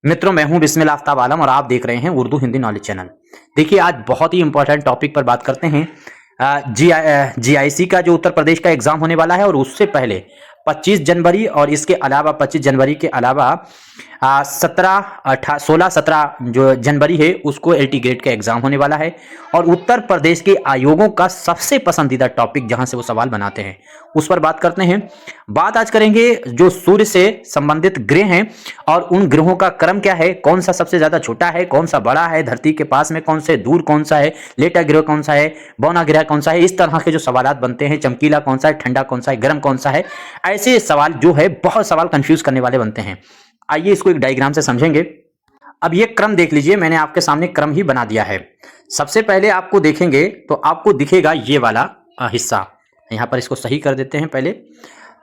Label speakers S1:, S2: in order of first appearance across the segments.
S1: मित्रों, मैं हूं बिस्मिल आफ्ताब आलम और आप देख रहे हैं उर्दू हिंदी नॉलेज चैनल। देखिए, आज बहुत ही इंपॉर्टेंट टॉपिक पर बात करते हैं। जीआईसी का जो उत्तर प्रदेश का एग्जाम होने वाला है और उससे पहले 25 जनवरी और इसके अलावा 25 जनवरी के अलावा 16 जो जनवरी है उसको एलटी ग्रेड का एग्जाम होने वाला है। और उत्तर प्रदेश के आयोगों का सबसे पसंदीदा टॉपिक जहां से वो सवाल बनाते हैं उस पर बात करते हैं। बात आज करेंगे जो सूर्य से संबंधित ग्रह हैं और उन ग्रहों का क्रम क्या है, कौन सा सबसे ज्यादा छोटा है, कौन सा बड़ा है, धरती के पास में कौन से, दूर कौन सा है, लेटा ग्रह कौन सा है, बौना ग्रह कौन सा है। इस तरह के जो सवालात बनते हैं, चमकीला कौन सा है, ठंडा कौन सा है, गर्म कौन सा है, ऐसे सवाल जो है बहुत सवाल कंफ्यूज करने वाले बनते हैं। आइए इसको एक डायग्राम से समझेंगे। अब ये क्रम देख लीजिए, मैंने आपके सामने क्रम ही बना दिया है। सबसे पहले आपको देखेंगे तो आपको दिखेगा ये वाला हिस्सा। यहां पर इसको सही कर देते हैं पहले।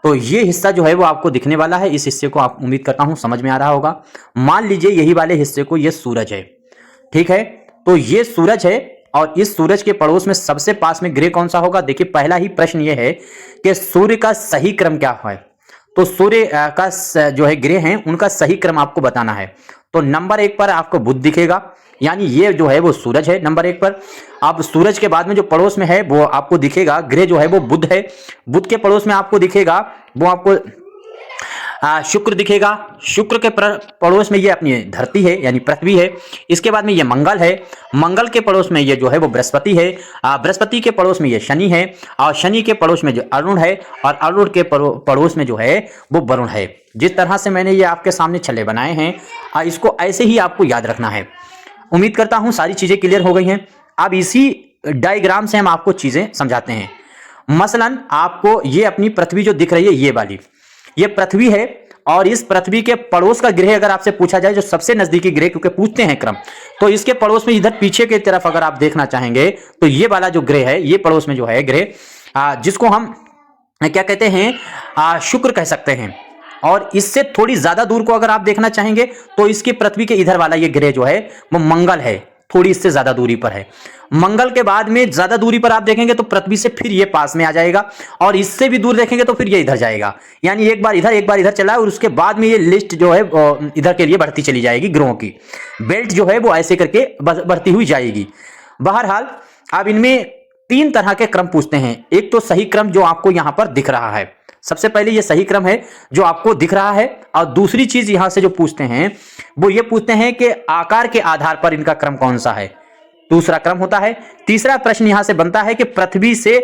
S1: तो ये हिस्सा जो है वो आपको दिखने वाला है। इस हिस्से को आप उम्मीद करता हूं समझ में आ रहा होगा। मान लीजिए यही वाले हिस्से को ये सूरज है, ठीक है। तो ये सूरज है और इस सूरज के पड़ोस में सबसे पास में ग्रह कौन सा होगा। देखिए, पहला ही प्रश्न ये है कि सूर्य का सही क्रम क्या है। तो सूर्य का जो है ग्रह हैं उनका सही क्रम आपको बताना है। तो नंबर 1 पर आपको बुध दिखेगा, यानी ये जो है वो सूरज है नंबर 1 पर। अब सूरज के बाद में जो पड़ोस में है वो आपको दिखेगा ग्रह जो है वो बुध है। बुध के पड़ोस में आपको दिखेगा वो आपको शुक्र दिखेगा। शुक्र के पड़ोस में ये अपनी धरती है यानी पृथ्वी है। इसके बाद में ये मंगल है। मंगल के पड़ोस में ये जो है वो बृहस्पति है। बृहस्पति के पड़ोस में ये शनि है और शनि के पड़ोस में जो अरुण है और अरुण के पड़ोस में जो है वो वरुण है। जिस तरह से मैंने ये आपके सामने छल्ले बनाए हैं इसको ऐसे ही आपको याद रखना है। उम्मीद करता हूं सारी चीजें क्लियर हो गई हैं। अब इसी डायग्राम से हम आपको चीजें समझाते हैं। मसलन आपको ये अपनी पृथ्वी जो दिख रही है, ये वाली ये पृथ्वी है और इस पृथ्वी के पड़ोस का ग्रह अगर आपसे पूछा जाए, जो सबसे नजदीकी ग्रह, क्योंकि पूछते हैं क्रम, तो इसके पड़ोस में इधर पीछे की तरफ अगर आप देखना चाहेंगे तो ये वाला जो ग्रह है, ये पड़ोस में जो है ग्रह जिसको हम क्या कहते हैं, शुक्र कह सकते हैं। और इससे थोड़ी ज्यादा दूर को अगर आप देखना चाहेंगे तो इसकी पृथ्वी के इधर वाला ये ग्रह जो है वो मंगल है, थोड़ी इससे ज्यादा दूरी पर है। मंगल के बाद में ज्यादा दूरी पर आप देखेंगे तो पृथ्वी से फिर ये पास में आ जाएगा और इससे भी दूर देखेंगे तो फिर ये इधर जाएगा। यानी एक बार इधर चला और उसके बाद में ये लिस्ट जो है इधर के लिए बढ़ती चली जाएगी। ग्रहों की बेल्ट जो है वो ऐसे करके बढ़ती हुई जाएगी। बहरहाल अब इनमें 3 तरह के क्रम पूछते हैं। एक तो सही क्रम जो आपको यहां पर दिख रहा है, सबसे पहले ये सही क्रम है जो आपको दिख रहा है। और दूसरी चीज यहां से जो पूछते हैं वो ये पूछते हैं कि आकार के आधार पर इनका क्रम कौन सा है, दूसरा क्रम होता है। तीसरा प्रश्न यहां से बनता है कि पृथ्वी से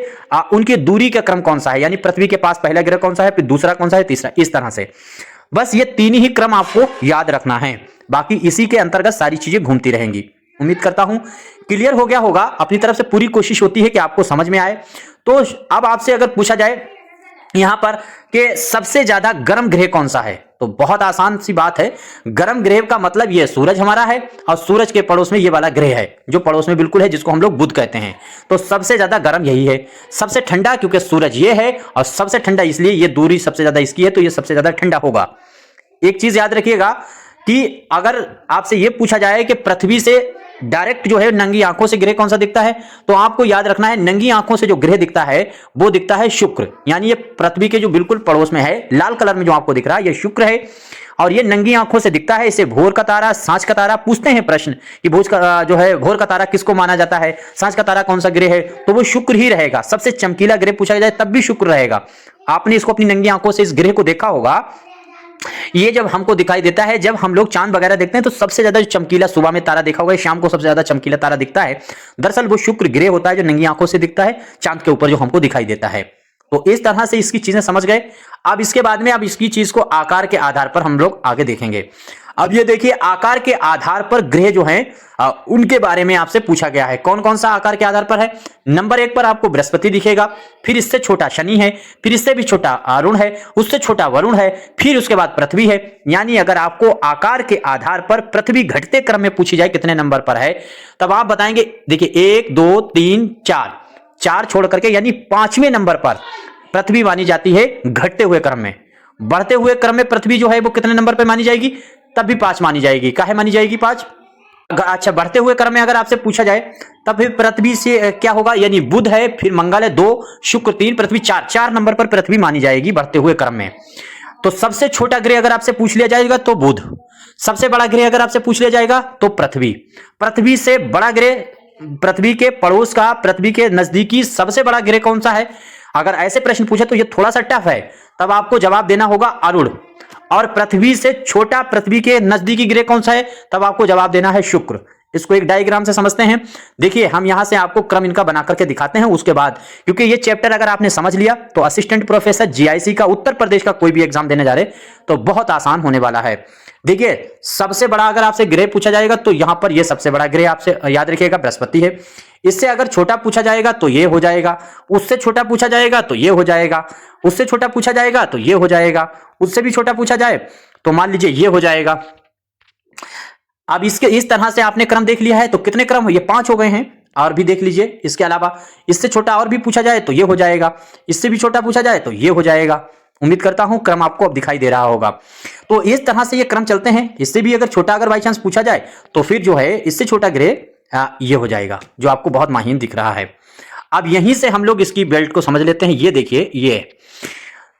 S1: उनकी दूरी का क्रम कौन सा है, यानी पृथ्वी के पास पहला ग्रह कौन सा है, फिर दूसरा कौन सा है, तीसरा। इस तरह से बस ये 3 ही क्रम आपको याद रखना है, बाकी इसी के अंतर्गत सारी चीजें घूमती रहेंगी। उम्मीद करता हूं क्लियर हो गया होगा। अपनी तरफ से पूरी कोशिश होती है कि आपको समझ में आए। तो अब आपसे अगर पूछा जाए यहां पर कि सबसे ज्यादा गर्म ग्रह कौन सा है, तो बहुत आसान सी बात है। गर्म ग्रह का मतलब ये सूरज हमारा है और सूरज के पड़ोस में ये वाला ग्रह है जो पड़ोस में बिल्कुल है, जिसको हम लोग बुध कहते हैं। तो सबसे ज्यादा गर्म यही है। सबसे ठंडा क्योंकि सूरज ये है और सबसे ठंडा इसलिए ये दूरी सबसे ज्यादा इसकी है, तो ये सबसे ज्यादा ठंडा होगा। एक चीज याद रखिएगा कि अगर आपसे यह पूछा जाए कि पृथ्वी से डायरेक्ट जो है नंगी आंखों से ग्रह कौन सा दिखता है, तो आपको याद रखना है नंगी आंखों से जो ग्रह दिखता है वो दिखता है शुक्र। यानी ये पृथ्वी के जो बिल्कुल पड़ोस में है, लाल कलर में जो आपको दिख रहा है, ये शुक्र है और ये नंगी आंखों से दिखता है। इसे भोर का तारा, सांझ का तारा पूछते हैं प्रश्न कि भोज का जो है भोर का तारा किसको माना जाता है, सांझ का तारा कौन सा ग्रह है, तो वो शुक्र ही रहेगा। सबसे चमकीला ग्रह पूछा जाए तब भी शुक्र रहेगा। आपने इसको अपनी नंगी आंखों से इस ग्रह को देखा होगा। ये जब हमको दिखाई देता है, जब हम लोग चांद वगैरह देखते हैं तो सबसे ज्यादा जो चमकीला सुबह में तारा देखा होगा, शाम को सबसे ज्यादा चमकीला तारा दिखता है, दरअसल वो शुक्र ग्रह होता है जो नंगी आंखों से दिखता है चांद के ऊपर जो हमको दिखाई देता है। तो इस तरह से इसकी चीजें समझ गए। अब इसके बाद में अब इसकी चीज को आकार के आधार पर हम लोग आगे देखेंगे। अब ये देखिए, आकार के आधार पर ग्रह जो हैं उनके बारे में आपसे पूछा गया है। कौन कौन सा आकार के आधार पर है। नंबर 1 पर आपको बृहस्पति दिखेगा, फिर इससे छोटा शनि है, फिर इससे भी छोटा अरुण है, उससे छोटा वरुण है, फिर उसके बाद पृथ्वी है। यानी अगर आपको आकार के आधार पर पृथ्वी घटते क्रम में पूछी जाए कितने नंबर पर है, तब आप बताएंगे देखिए 1 2 3 4 छोड़ करके, यानी 5वें नंबर पर पृथ्वी मानी जाती है घटते हुए क्रम में। बढ़ते हुए क्रम में पृथ्वी जो है वो कितने नंबर पर मानी जाएगी, तब भी 5 मानी जाएगी। काहे मानी जाएगी 5। अच्छा, बढ़ते हुए क्रम में अगर आपसे पूछा जाए तब फिर पृथ्वी से क्या होगा, यानी बुध है, फिर मंगल है 2, शुक्र 3, पृथ्वी 4 नंबर पर पृथ्वी मानी जाएगी बढ़ते हुए क्रम में। तो सबसे छोटा ग्रह अगर आपसे पूछ लिया जाएगा तो बुध, सबसे बड़ा ग्रह अगर आपसे पूछ लिया जाएगा तो पृथ्वी, पृथ्वी से बड़ा ग्रह, पृथ्वी के पड़ोस का, पृथ्वी के नजदीकी सबसे बड़ा ग्रह कौन सा है? अगर ऐसे प्रश्न पूछे तो ये थोड़ा सा टफ है, तब आपको जवाब देना होगा अरुण। और पृथ्वी से छोटा, पृथ्वी के नजदीकी ग्रह कौन सा है? तब आपको जवाब देना है शुक्र। इसको एक डायग्राम से समझते हैं। देखिए हम यहां से आपको क्रम इनका बना करके दिखाते हैं उसके बाद, क्योंकि ये चैप्टर अगर आपने समझ लिया तो असिस्टेंट प्रोफेसर जीआईसी का उत्तर प्रदेश का कोई भी एग्जाम देने जा रहे तो बहुत आसान होने वाला है। देखिए सबसे बड़ा अगर आपसे ग्रह पूछा जाएगा तो यहां पर ये सबसे बड़ा ग्रह आपसे याद रखिएगा बृहस्पति है। इससे अगर छोटा पूछा जाएगा तो ये हो जाएगा, उससे छोटा पूछा जाएगा तो ये हो जाएगा, उससे छोटा पूछा जाएगा तो ये हो जाएगा, उससे भी छोटा पूछा जाए तो मान लीजिए ये हो जाएगा। अब इसके इस तरह से आपने क्रम देख लिया है, तो कितने क्रम? ये 5 हो गए हैं। और भी देख लीजिए, इसके अलावा इससे छोटा और भी पूछा जाए तो ये हो जाएगा, इससे भी छोटा पूछा जाए तो ये हो जाएगा। उम्मीद करता हूं क्रम आपको अब दिखाई दे रहा होगा। तो इस तरह से ये क्रम चलते हैं। इससे भी अगर छोटा अगर बाई चांस पूछा जाए तो फिर जो है इससे छोटा ग्रह ये हो जाएगा, जो आपको बहुत माहीन दिख रहा है। अब यहीं से हम लोग इसकी बेल्ट को समझ लेते हैं। ये देखिए, ये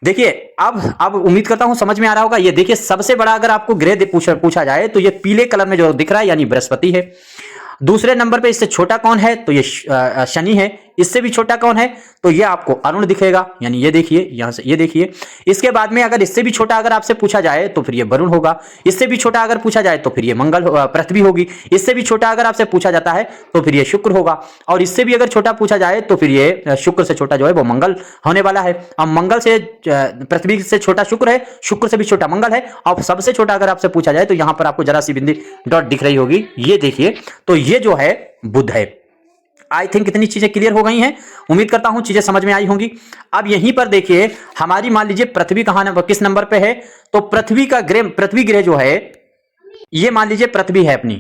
S1: देखिए, अब उम्मीद करता हूं समझ में आ रहा होगा। ये देखिए सबसे बड़ा अगर आपको ग्रह पूछा जाए तो ये पीले कलर में जो दिख रहा है यानी बृहस्पति है। दूसरे नंबर पे इससे छोटा कौन है? तो ये शनि है। इससे भी छोटा कौन है? तो ये आपको अरुण दिखेगा, यानी ये देखिए, यहां से ये देखिए। इसके बाद में अगर इससे भी छोटा अगर आपसे पूछा जाए तो फिर ये वरुण होगा। इससे भी छोटा अगर पूछा जाए तो फिर ये पृथ्वी होगी। इससे भी छोटा अगर आपसे पूछा जाता है तो फिर ये शुक्र होगा। और इससे भी अगर छोटा पूछा जाए तो फिर ये शुक्र से छोटा जो है वो मंगल होने वाला है। अब मंगल से, पृथ्वी से छोटा शुक्र है, शुक्र से भी छोटा मंगल है। और सबसे छोटा अगर आपसे पूछा जाए तो यहां पर आपको जरा सी बिंदी डॉट दिख रही होगी, ये देखिए, तो ये जो है बुध है। आई थिंक कितनी चीजें क्लियर हो गई हैं। उम्मीद करता हूं चीजें समझ में आई होंगी। अब यहीं पर देखिए हमारी मान लीजिए पृथ्वी कहां किस नंबर पे है? तो पृथ्वी का ग्रह, पृथ्वी ग्रह जो है ये मान लीजिए पृथ्वी है अपनी।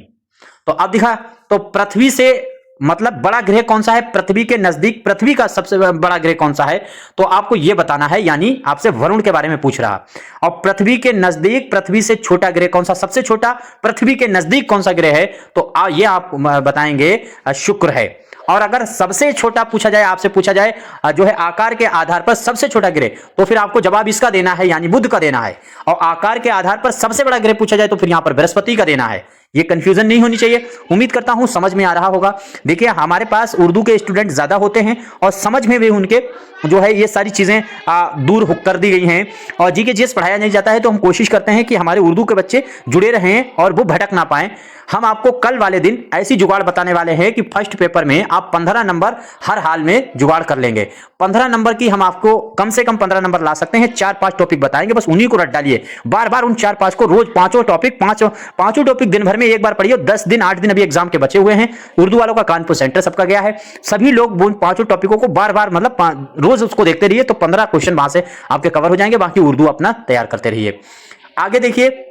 S1: तो अब दिखा, तो पृथ्वी से मतलब बड़ा ग्रह कौन सा है? पृथ्वी के नजदीक पृथ्वी का सबसे बड़ा ग्रह कौन सा है? तो आपको यह बताना है, यानी आपसे वरुण के बारे में पूछ रहा। और पृथ्वी के नजदीक पृथ्वी से छोटा ग्रह कौन सा? सबसे छोटा पृथ्वी के नजदीक कौन सा ग्रह है? तो ये आप बताएंगे शुक्र है। और अगर सबसे छोटा पूछा जाए, आपसे पूछा जाए जो है आकार के आधार पर सबसे छोटा ग्रह, तो फिर आपको जवाब इसका देना है, यानी बुध का देना है। और आकार के आधार पर सबसे बड़ा ग्रह पूछा जाए तो फिर यहां पर बृहस्पति का देना है। ये कंफ्यूजन नहीं होनी चाहिए। उम्मीद करता हूं समझ में आ रहा होगा। देखिए हमारे पास उर्दू के स्टूडेंट ज्यादा होते हैं और समझ में भी उनके जो है ये सारी चीजें दूर कर दी गई हैं। और जीके जीएस पढ़ाया नहीं जाता है तो हम कोशिश करते हैं कि हमारे उर्दू के बच्चे जुड़े रहें और वो भटक ना पाएं। हम आपको कल वाले दिन ऐसी जुगाड़ बताने वाले हैं कि फर्स्ट पेपर में आप 15 नंबर हर हाल में जुगाड़ कर लेंगे। 15 नंबर की हम आपको कम से कम 15 नंबर ला सकते हैं। 4-5 टॉपिक बताएंगे, बस उन्हीं को रट डालिए। बार बार उन 4-5 को रोज पांचों टॉपिक दिन भर में एक बार पढ़िए। 10 दिन 8 दिन अभी एग्जाम के बचे हुए हैं। उर्दू वालों का कानपुर सेंटर सबका गया है। सभी लोग उन 5 टॉपिकों को बार बार मतलब रोज उसको देखते रहिए, तो 15 क्वेश्चन वहां से आपके कवर हो जाएंगे। बाकी उर्दू अपना तैयार करते रहिए। आगे देखिए,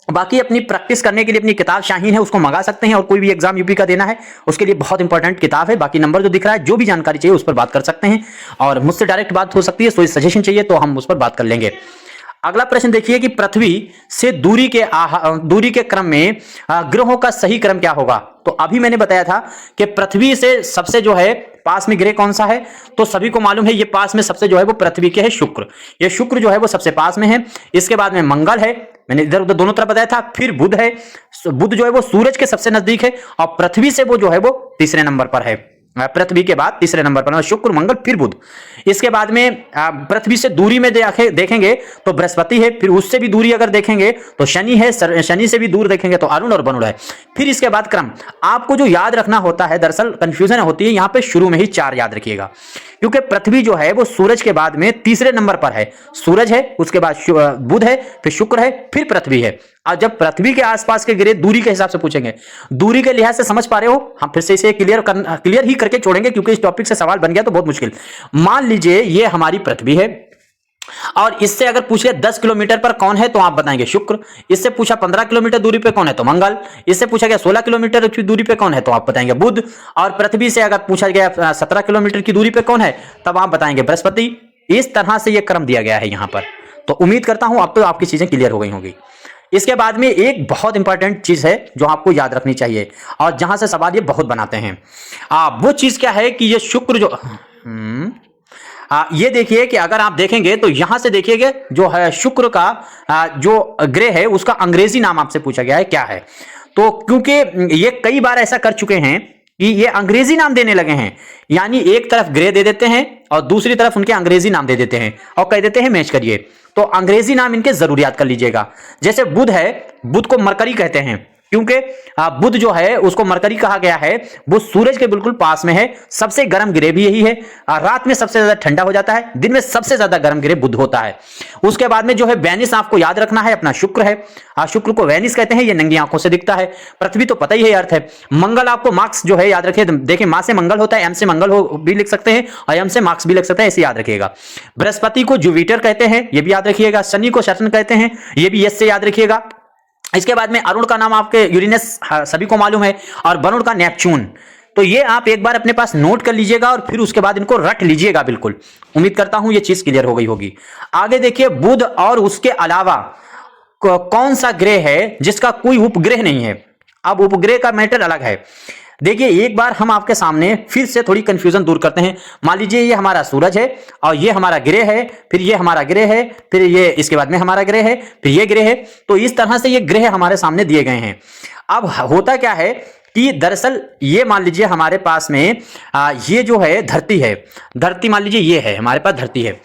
S1: बाकी अपनी प्रैक्टिस करने के लिए अपनी किताब शाहीन है, उसको मंगा सकते हैं। और कोई भी एग्जाम यूपी का देना है उसके लिए बहुत इंपॉर्टेंट किताब है। बाकी नंबर जो दिख रहा है, जो भी जानकारी चाहिए उस पर बात कर सकते हैं और मुझसे डायरेक्ट बात हो सकती है। कोई सजेशन चाहिए तो हम उस पर बात कर लेंगे। अगला प्रश्न देखिए कि पृथ्वी से दूरी के क्रम में ग्रहों का सही क्रम क्या होगा? तो अभी मैंने बताया था कि पृथ्वी से सबसे जो है पास में ग्रह कौन सा है? तो सभी को मालूम है ये पास में सबसे जो है वो पृथ्वी के है शुक्र। ये शुक्र जो है वो सबसे पास में है। इसके बाद में मंगल है, मैंने इधर उधर दोनों तरफ बताया था। फिर बुध है, बुध जो है वो सूरज के सबसे नजदीक है। और पृथ्वी से वो जो है वो तीसरे नंबर पर है। पृथ्वी के बाद तीसरे नंबर पर शुक्र, मंगल, फिर बुध। इसके बाद में पृथ्वी से दूरी में देखेंगे तो बृहस्पति है। फिर उससे भी दूरी अगर देखेंगे तो शनि है। शनि से भी दूर देखेंगे तो अरुण और वरुण है। फिर इसके बाद क्रम आपको जो याद रखना होता है, दरअसल कंफ्यूजन होती है यहां पे, शुरू में ही 4 याद रखिएगा। क्योंकि पृथ्वी जो है वो सूरज के बाद में तीसरे नंबर पर है। सूरज है, उसके बाद बुध है, फिर शुक्र है, फिर पृथ्वी है। और जब पृथ्वी के आसपास के ग्रह दूरी के हिसाब से पूछेंगे, दूरी के लिहाज से समझ पा रहे हो, हम फिर से इसे क्लियर ही करके छोड़ेंगे क्योंकि इस टॉपिक से सवाल बन गया तो बहुत मुश्किल। मान लीजिए ये हमारी पृथ्वी है और इससे अगर पूछे 10 किलोमीटर पर कौन है तो आप बताएंगे शुक्र। इससे पूछा 15 किलोमीटर दूरी पे कौन है तो मंगल। इससे पूछा गया 16 किलोमीटर की दूरी पे कौन है तो आप बताएंगे बुध। और पृथ्वी से अगर पूछा गया 17 किलोमीटर की दूरी पे कौन है तब आप बताएंगे बृहस्पति। इस तरह से यह क्रम दिया गया है यहां पर। तो उम्मीद करता हूं अब तो आपकी चीजें क्लियर हो गई होंगी। इसके बाद में एक बहुत इंपॉर्टेंट चीज है जो आपको याद रखनी चाहिए और जहां से सवाल ये बहुत बनाते हैं। वो चीज क्या है कि ये शुक्र जो ये देखिए कि अगर आप देखेंगे तो यहां से देखिएगा जो है शुक्र का जो ग्रह है उसका अंग्रेजी नाम आपसे पूछा गया है क्या है। तो क्योंकि ये कई बार ऐसा कर चुके हैं कि ये अंग्रेजी नाम देने लगे हैं, यानी एक तरफ ग्रह दे देते हैं और दूसरी तरफ उनके अंग्रेजी नाम दे देते हैं और कह देते हैं मैच करिए। तो अंग्रेजी नाम इनके जरूर याद कर लीजिएगा। जैसे बुध है, बुध को मरकरी कहते हैं क्योंकि बुध जो है उसको मरकरी कहा गया है, वो सूरज के बिल्कुल पास में है। सबसे गर्म ग्रह भी यही है। रात में सबसे ज्यादा ठंडा हो जाता है, दिन में सबसे ज्यादा गर्म ग्रह बुध होता है। उसके बाद में जो है वेनिस आपको याद रखना है, अपना शुक्र है। शुक्र को वेनिस कहते हैं, ये नंगी आंखों से दिखता है। पृथ्वी तो पता ही है अर्थ है। मंगल आपको मार्क्स जो है याद रखिए, देखिए मां से मंगल होता है, एम से मंगल हो भी लिख सकते हैं और एम से मार्क्स भी लिख सकते हैं, ऐसे याद रखिएगा। बृहस्पति को जुपिटर कहते हैं, ये भी याद रखिएगा। शनि को सैटर्न कहते हैं, ये भी यस से याद रखिएगा। इसके बाद में अरुण का नाम आपके यूरेनस सभी को मालूम है और वरुण का नेपच्यून। तो ये आप एक बार अपने पास नोट कर लीजिएगा और फिर उसके बाद इनको रट लीजिएगा बिल्कुल। उम्मीद करता हूं ये चीज क्लियर हो गई होगी। आगे देखिए बुध और उसके अलावा कौन सा ग्रह है जिसका कोई उपग्रह नहीं है। अब उपग्रह का मैटर अलग है। देखिए एक बार हम आपके सामने फिर से थोड़ी कंफ्यूजन दूर करते हैं। मान लीजिए ये हमारा सूरज है और ये हमारा ग्रह है, फिर ये हमारा ग्रह है, फिर ये इसके बाद में हमारा ग्रह है, फिर ये ग्रह है। तो इस तरह से ये ग्रह हमारे सामने दिए गए हैं। अब होता क्या है कि दरअसल ये मान लीजिए हमारे पास में ये जो है धरती है, धरती मान लीजिए ये है हमारे पास धरती है।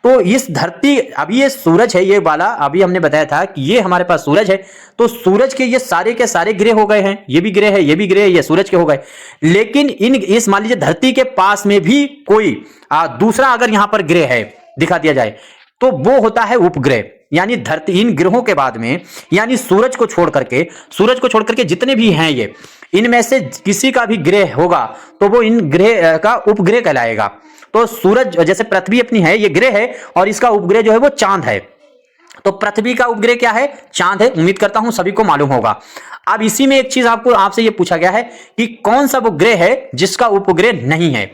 S1: तो इस धरती, अभी ये सूरज है ये वाला, अभी हमने बताया था कि ये हमारे पास सूरज है। तो सूरज के ये सारे के सारे ग्रह हो गए हैं, ये भी ग्रह है, ये भी ग्रह है, ये सूरज के हो गए। लेकिन इस मान लीजिए धरती के पास में भी कोई दूसरा अगर यहां पर ग्रह है दिखा दिया जाए तो वो होता है उपग्रह। यानी धरती, इन ग्रहों के बाद में यानी सूरज को छोड़ करके जितने भी हैं ये, इनमें से किसी का भी ग्रह होगा तो वो इन ग्रह का उपग्रह कहलाएगा। तो सूरज जैसे पृथ्वी अपनी है, ये ग्रह है और इसका उपग्रह जो है वो चांद है। तो पृथ्वी का उपग्रह क्या है? चांद है। उम्मीद करता हूं सभी को मालूम होगा। अब इसी में एक चीज आपसे ये पूछा गया है कि कौन सा वो ग्रह है जिसका उपग्रह नहीं है।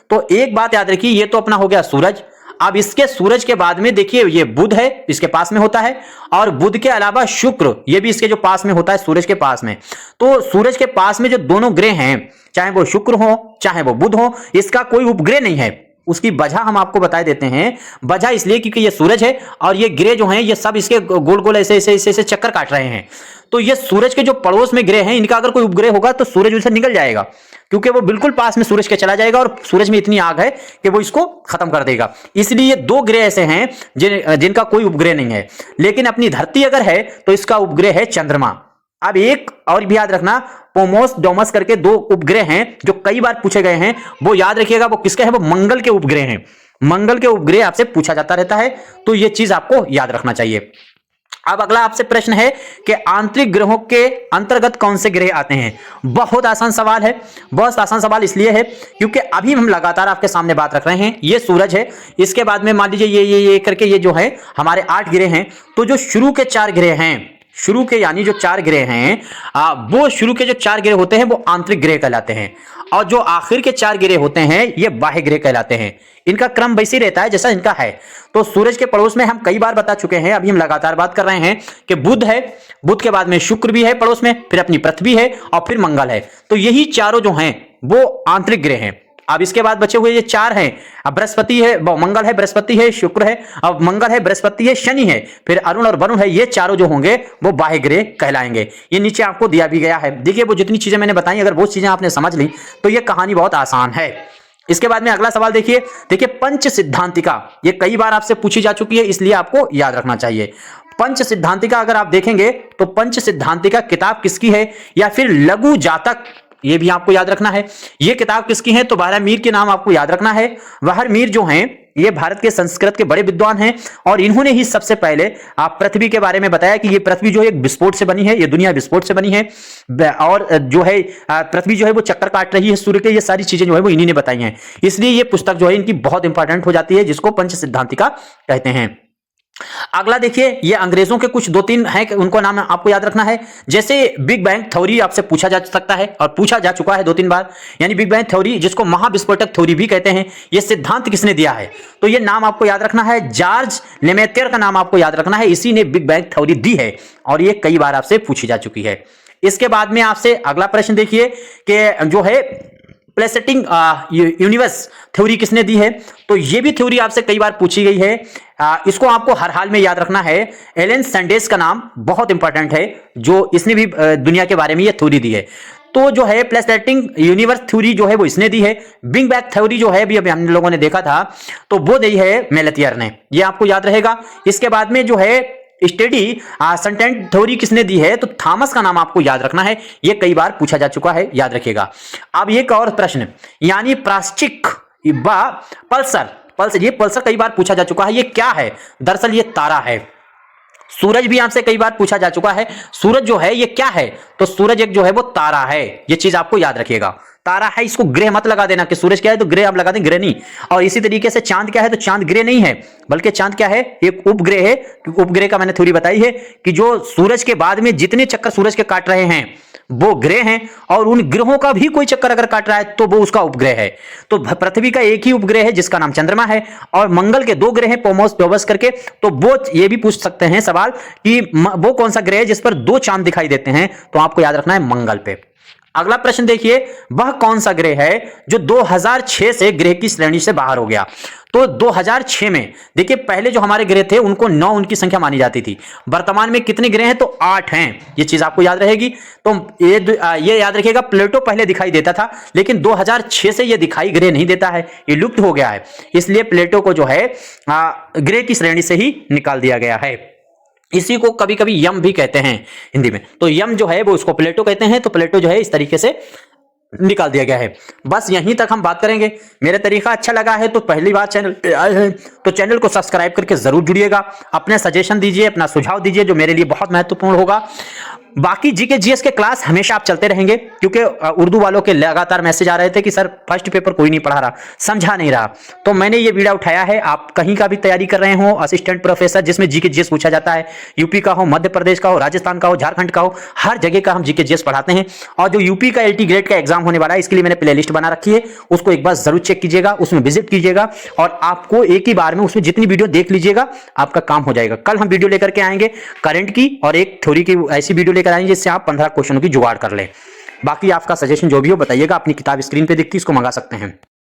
S1: तो एक बात याद रखिए, ये तो अपना हो गया सूरज। अब इसके सूरज के बाद में देखिए ये बुध है, इसके पास में होता है, और बुध के अलावा शुक्र, ये भी इसके जो पास में होता है सूरज के पास में। तो सूरज के पास में जो दोनों ग्रह हैं, चाहे वो शुक्र हो चाहे वो बुध हो, इसका कोई उपग्रह नहीं है। उसकी वजह हम आपको बता देते हैं। वजह इसलिए क्योंकि ये सूरज है और ये ग्रह जो हैं ये सब इसके गोल गोल ऐसे ऐसे ऐसे चक्कर काट रहे हैं। तो ये सूरज के जो पड़ोस में ग्रह हैं, इनका अगर कोई उपग्रह होगा तो सूरज उनसे निकल जाएगा, क्योंकि वो बिल्कुल पास में सूरज के चला जाएगा और सूरज में इतनी आग है कि वो इसको खत्म कर देगा। इसलिए ये दो ग्रह ऐसे हैं जिनका कोई उपग्रह नहीं है। लेकिन अपनी धरती अगर है तो इसका उपग्रह है चंद्रमा। अब एक और भी याद रखना, पोमोस डोमस करके दो उपग्रह हैं जो कई बार पूछे गए हैं, वो याद रखिएगा। वो किसके हैं? वो मंगल के उपग्रह हैं। मंगल के उपग्रह आपसे पूछा जाता रहता है, तो ये चीज आपको याद रखना चाहिए। अब अगला आपसे प्रश्न है कि आंतरिक ग्रहों के अंतर्गत कौन से ग्रह आते हैं। बहुत आसान सवाल है। बहुत आसान सवाल इसलिए है क्योंकि अभी हम लगातार आपके सामने बात रख रहे हैं। ये सूरज है, इसके बाद में मान लीजिए ये करके ये जो है हमारे 8 ग्रह हैं। तो जो शुरू के 4 ग्रह हैं, शुरू के यानी जो 4 ग्रह हैं, वो शुरू के जो 4 ग्रह होते हैं वो आंतरिक ग्रह कहलाते हैं, और जो आखिर के 4 ग्रह होते हैं ये बाह्य ग्रह कहलाते हैं। इनका क्रम वैसे ही रहता है जैसा इनका है। तो सूरज के पड़ोस में हम कई बार बता चुके हैं, अभी हम लगातार बात कर रहे हैं कि बुध है, बुध के बाद में शुक्र भी है पड़ोस में, फिर अपनी पृथ्वी है और फिर मंगल है। तो यही चारों जो हैं वो आंतरिक ग्रह हैं। अब इसके बाद बचे हुए ये 4 हैं। अब बृहस्पति है, मंगल है, बृहस्पति है, शुक्र है, अब मंगल है, बृहस्पति है, शनि है, फिर अरुण और वरुण है। ये चारों जो होंगे वो बाह्य ग्रह कहलाएंगे। ये नीचे आपको दिया भी गया है। देखिए वो जितनी चीजें मैंने बताई, अगर वो चीजें आपने समझ ली तो ये कहानी बहुत आसान है। इसके बाद में अगला सवाल देखिए पंच सिद्धांतिका, ये कई बार आपसे पूछी जा चुकी है, इसलिए आपको याद रखना चाहिए। पंच सिद्धांतिका अगर आप देखेंगे तो पंच सिद्धांतिका किताब किसकी है, या फिर लघु जातक, ये भी आपको याद रखना है। ये किताब किसकी है? तो वाहर मीर के नाम आपको याद रखना है। वाहर मीर जो हैं ये भारत के संस्कृत के बड़े विद्वान हैं और इन्होंने ही सबसे पहले पृथ्वी के बारे में बताया कि ये पृथ्वी जो है एक विस्फोट से बनी है, ये दुनिया विस्फोट से बनी है, और जो है पृथ्वी जो है वो चक्कर काट रही है सूर्य के। ये सारी चीजें जो है वो इन्हीं ने बताई हैं। इसलिए ये पुस्तक जो है इनकी बहुत इंपॉर्टेंट हो जाती है, जिसको पंच सिद्धांतिका कहते हैं। अगला देखिए, ये अंग्रेजों के कुछ 2-3 हैं, उनको नाम आपको याद रखना है। जैसे बिग बैंग थ्योरी आपसे पूछा जा सकता है और पूछा जा चुका है 2-3 बार। यानी बिग बैंग थ्योरी, जिसको महाविस्फोटक थ्योरी भी कहते हैं, ये सिद्धांत किसने दिया है? तो ये नाम आपको याद रखना है, जॉर्ज लेमेत्रियर का नाम आपको याद रखना है। इसी ने बिग बैंग थ्योरी दी है और ये कई बार आपसे पूछी जा चुकी है। इसके बाद में आपसे अगला प्रश्न देखिए कि जो है प्लेसेटिंग यूनिवर्स थ्योरी किसने दी है? तो ये भी थ्योरी आपसे कई बार पूछी गई है। इसको आपको हर हाल में याद रखना है। एलन सैंडेस का नाम बहुत इंपॉर्टेंट है, जो इसने भी दुनिया के बारे में ये थ्योरी दी है। तो जो है प्लेसेटिंग यूनिवर्स थ्योरी जो है वो इसने दी है। बिग बैंग थ्योरी जो है अभी हम लोगों ने देखा था, तो वो दी है मेलेथियर ने, ये आपको याद रहेगा। इसके बाद में जो है स्टेडी सेंटेंट थ्योरी किसने दी है? तो थॉमस का नाम आपको याद रखना है, ये कई बार पूछा जा चुका है, याद रखिएगा। अब एक और प्रश्न, यानी प्राश्चिक पल्सर, ये पल्सर कई बार पूछा जा चुका है, ये क्या है? दरअसल ये तारा है। सूरज भी आपसे कई बार पूछा जा चुका है, सूरज जो है ये क्या है? तो सूरज एक जो है वो तारा है, ये चीज आपको याद रखिएगा। तारा है, इसको ग्रह मत लगा देना कि सूरज क्या है तो ग्रह आप लगा दें, ग्रह नहीं। और इसी तरीके से चांद क्या है? तो चांद ग्रह नहीं है, बल्कि चांद क्या है? एक उपग्रह है। उपग्रह का मैंने थ्योरी बताई है कि जो सूरज के बाद में जितने चक्कर सूरज के काट रहे हैं वो ग्रह हैं, और उन ग्रहों का भी कोई चक्कर अगर काट रहा है तो वो उसका उपग्रह है। तो पृथ्वी का एक ही उपग्रह है जिसका नाम चंद्रमा है, और मंगल के 2 ग्रह हैं, पोमोस प्योबस करके। तो वो ये भी पूछ सकते हैं सवाल कि वो कौन सा ग्रह है जिस पर 2 चांद दिखाई देते हैं? तो आपको याद रखना है मंगल पे। अगला प्रश्न देखिए, वह कौन सा ग्रह है जो 2006 से ग्रह की श्रेणी से बाहर हो गया? तो 2006 में देखिए, पहले जो हमारे ग्रह थे उनको 9 उनकी संख्या मानी जाती थी। वर्तमान में कितने ग्रह हैं? तो 8 हैं, ये चीज आपको याद रहेगी। तो ये याद रखिएगा, प्लेटो पहले दिखाई देता था, लेकिन 2006 से ये दिखाई ग्रह नहीं देता है, ये लुप्त हो गया है। इसलिए प्लेटो को जो है ग्रह की श्रेणी से ही निकाल दिया गया है। इसी को कभी कभी यम भी कहते हैं हिंदी में। तो यम जो है वो उसको प्लेटो कहते हैं, तो प्लेटो जो है इस तरीके से निकाल दिया गया है। बस यहीं तक हम बात करेंगे। मेरा तरीका अच्छा लगा है तो पहली बार चैनल पे आए हैं तो चैनल को सब्सक्राइब करके जरूर जुड़िएगा। अपने सजेशन दीजिए, अपना सुझाव दीजिए, जो मेरे लिए बहुत महत्वपूर्ण होगा। बाकी जीके जीएस के क्लास हमेशा आप चलते रहेंगे, क्योंकि उर्दू वालों के लगातार मैसेज आ रहे थे कि सर फर्स्ट पेपर कोई नहीं पढ़ा रहा, समझा नहीं रहा। तो मैंने ये वीडियो उठाया है। आप कहीं का भी तैयारी कर रहे हो, असिस्टेंट प्रोफेसर जिसमें जीके जीएस पूछा जाता है, यूपी का हो, मध्य प्रदेश का हो, राजस्थान का हो, झारखंड का हो, हर जगह का हम जीके जीएस पढ़ाते हैं। और जो यूपी का एलटी ग्रेड का एग्जाम होने वाला है, इसके लिए मैंने प्लेलिस्ट बना रखी है, उसको एक बार जरूर चेक कीजिएगा, उसमें विजिट कीजिएगा, और आपको एक ही बार में उसमें जितनी वीडियो देख लीजिएगा आपका काम हो जाएगा। कल हम वीडियो लेकर के आएंगे करंट की, और एक थ्योरी की ऐसी वीडियो लेकर आएंगे जिससे आप 15 क्वेश्चनों की जुगाड़ कर ले। बाकी आपका सजेशन जो भी हो बताइएगा। अपनी किताब स्क्रीन पे दिखती है, इसको मंगा सकते हैं।